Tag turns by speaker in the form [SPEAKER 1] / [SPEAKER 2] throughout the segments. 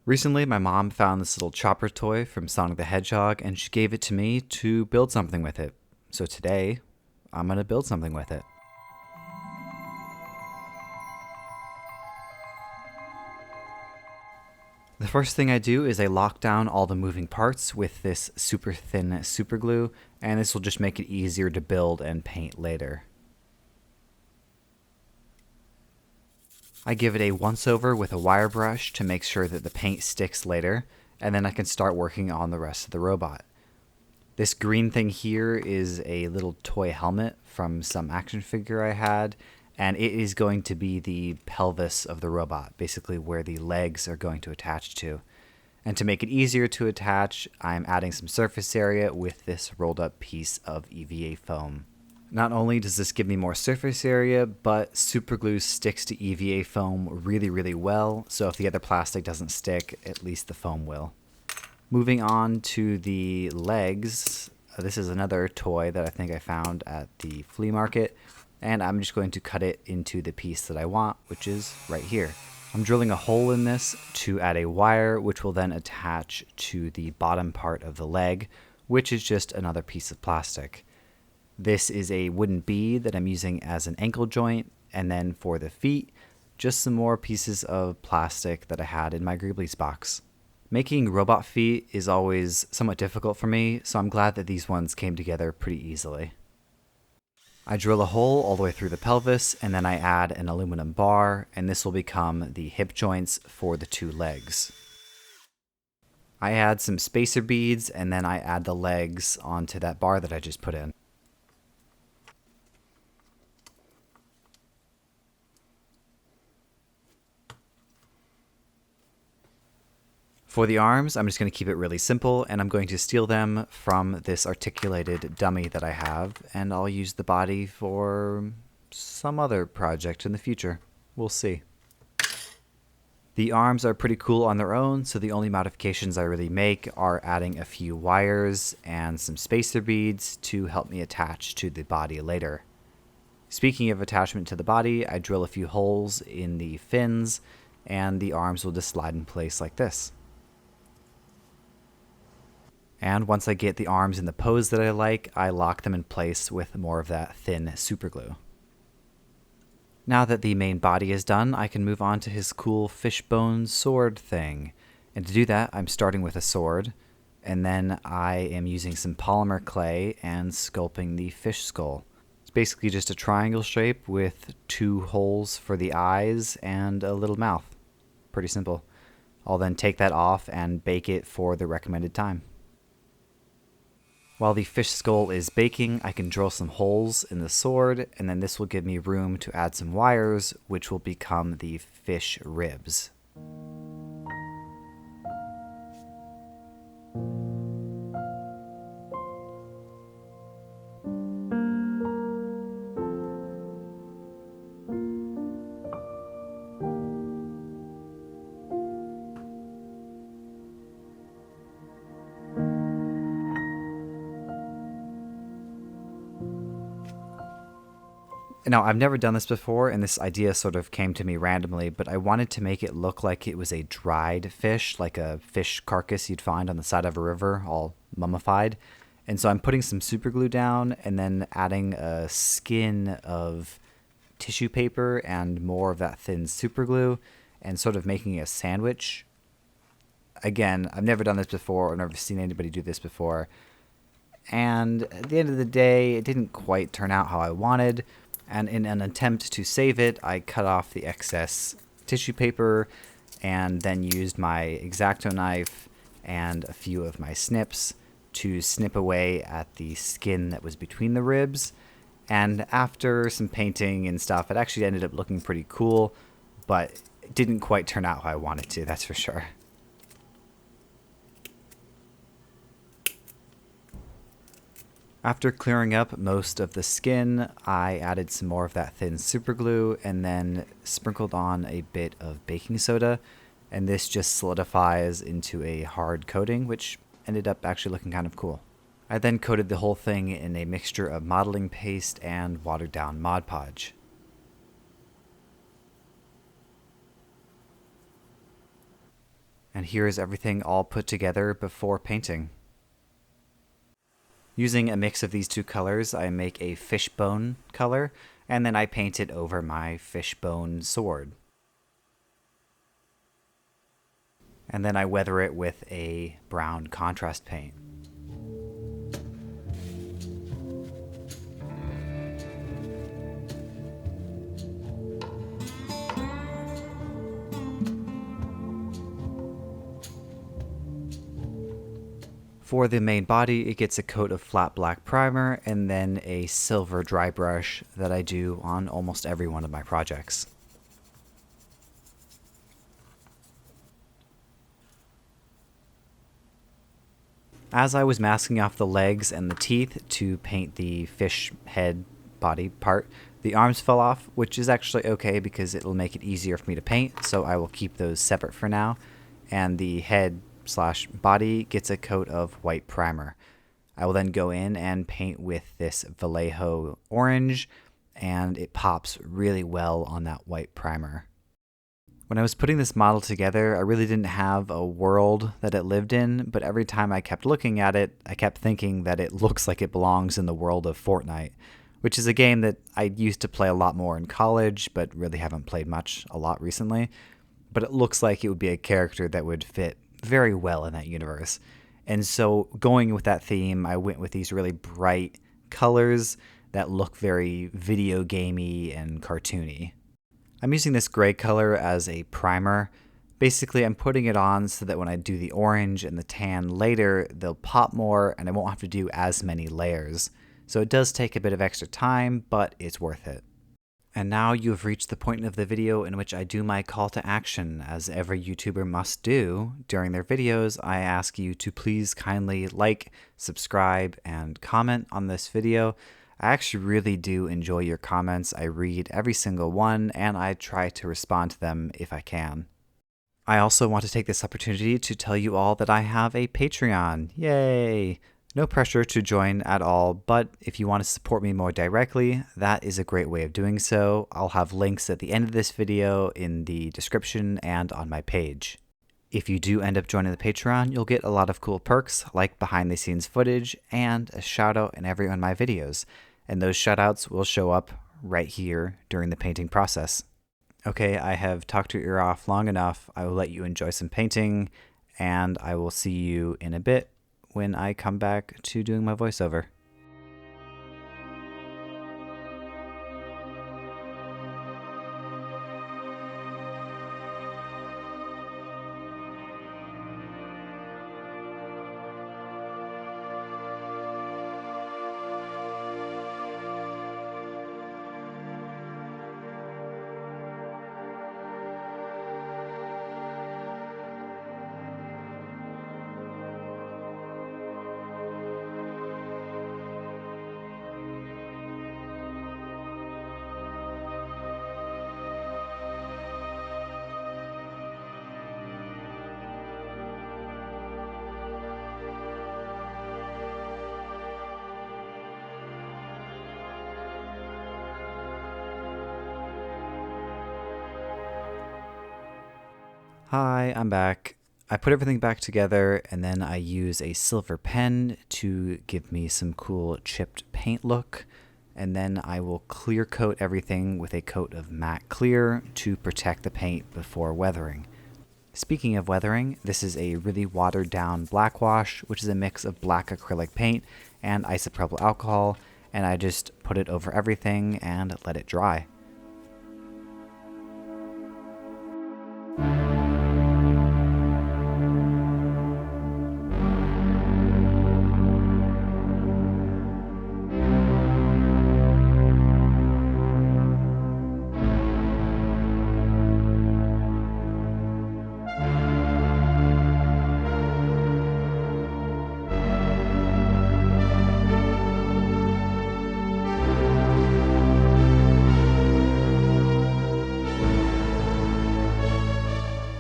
[SPEAKER 1] Recently, my mom found this little chopper toy from Sonic the Hedgehog and she gave it to me to build something with it. So today, I'm going to build something with it. The first thing I do is I lock down all the moving parts with this super thin super glue, and this will just make it easier to build and paint later. I give it a once over with a wire brush to make sure that the paint sticks later, and then I can start working on the rest of the robot. This green thing here is a little toy helmet from some action figure I had, and it is going to be the pelvis of the robot, basically where the legs are going to attach to. And to make it easier to attach, I'm adding some surface area with this rolled up piece of EVA foam. Not only does this give me more surface area, but superglue sticks to EVA foam really well, so if the other plastic doesn't stick, at least the foam will. Moving on to the legs, this is another toy that I think I found at the flea market, and I'm just going to cut it into the piece that I want, which is right here. I'm drilling a hole in this to add a wire, which will then attach to the bottom part of the leg, which is just another piece of plastic. This is a wooden bead that I'm using as an ankle joint, and then for the feet, just some more pieces of plastic that I had in my Greeblies box. Making robot feet is always somewhat difficult for me, so I'm glad that these ones came together pretty easily. I drill a hole all the way through the pelvis, and then I add an aluminum bar, and this will become the hip joints for the two legs. I add some spacer beads, and then I add the legs onto that bar that I just put in. For the arms, I'm just going to keep it really simple, and I'm going to steal them from this articulated dummy that I have, and I'll use the body for some other project in the future. We'll see. The arms are pretty cool on their own, so the only modifications I really make are adding a few wires and some spacer beads to help me attach to the body later. Speaking of attachment to the body, I drill a few holes in the fins, and the arms will just slide in place like this. And once I get the arms in the pose that I like, I lock them in place with more of that thin superglue. Now that the main body is done, I can move on to his cool fishbone sword thing. And to do that, I'm starting with a sword, and then I am using some polymer clay and sculpting the fish skull. It's basically just a triangle shape with two holes for the eyes and a little mouth. Pretty simple. I'll then take that off and bake it for the recommended time. While the fish skull is baking, I can drill some holes in the sword, and then this will give me room to add some wires, which will become the fish ribs. Now, I've never done this before, and this idea sort of came to me randomly, but I wanted to make it look like it was a dried fish, like a fish carcass you'd find on the side of a river, all mummified. And so I'm putting some super glue down and then adding a skin of tissue paper and more of that thin super glue and sort of making a sandwich. Again, I've never done this before. I've never seen anybody do this before. And at the end of the day, it didn't quite turn out how I wanted. And in an attempt to save it, I cut off the excess tissue paper and then used my X-Acto knife and a few of my snips to snip away at the skin that was between the ribs. And after some painting and stuff, it actually ended up looking pretty cool, but it didn't quite turn out how I wanted to, that's for sure. After clearing up most of the skin, I added some more of that thin super glue and then sprinkled on a bit of baking soda, and this just solidifies into a hard coating, which ended up actually looking kind of cool. I then coated the whole thing in a mixture of modeling paste and watered down Mod Podge. And here is everything all put together before painting. Using a mix of these two colors, I make a fishbone color, and then I paint it over my fishbone sword. And then I weather it with a brown contrast paint. For the main body, it gets a coat of flat black primer and then a silver dry brush that I do on almost every one of my projects. As I was masking off the legs and the teeth to paint the fish head body part, the arms fell off, which is actually okay because it'll make it easier for me to paint, so I will keep those separate for now. And the head / body gets a coat of white primer. I will then go in and paint with this Vallejo orange, and it pops really well on that white primer. When I was putting this model together, I really didn't have a world that it lived in, but every time I kept looking at it, I kept thinking that it looks like it belongs in the world of Fortnite, which is a game that I used to play a lot more in college, but really haven't played a lot recently. But it looks like it would be a character that would fit very well in that universe. And so going with that theme, I went with these really bright colors that look very video gamey and cartoony. I'm using this gray color as a primer. Basically, I'm putting it on so that when I do the orange and the tan later, they'll pop more and I won't have to do as many layers. So it does take a bit of extra time, but it's worth it. And now you have reached the point of the video in which I do my call to action, as every YouTuber must do. During their videos, I ask you to please kindly like, subscribe, and comment on this video. I actually really do enjoy your comments. I read every single one, and I try to respond to them if I can. I also want to take this opportunity to tell you all that I have a Patreon. Yay! No pressure to join at all, but if you want to support me more directly, that is a great way of doing so. I'll have links at the end of this video, in the description, and on my page. If you do end up joining the Patreon, you'll get a lot of cool perks like behind the scenes footage and a shout out in every one of my videos. And those shout outs will show up right here during the painting process. Okay, I have talked your ear off long enough. I will let you enjoy some painting, and I will see you in a bit when I come back to doing my voiceover. Hi, I'm back. I put everything back together, and then I use a silver pen to give me some cool chipped paint look. And then I will clear coat everything with a coat of matte clear to protect the paint before weathering. Speaking of weathering, this is a really watered down black wash, which is a mix of black acrylic paint and isopropyl alcohol, and I just put it over everything and let it dry.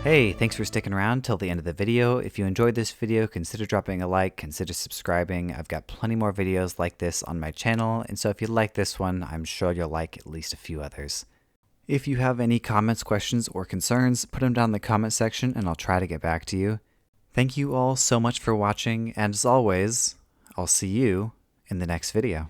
[SPEAKER 1] Hey, thanks for sticking around till the end of the video. If you enjoyed this video, consider dropping a like, consider subscribing. I've got plenty more videos like this on my channel, and so if you like this one, I'm sure you'll like at least a few others. If you have any comments, questions, or concerns, put them down in the comment section and I'll try to get back to you. Thank you all so much for watching, and as always, I'll see you in the next video.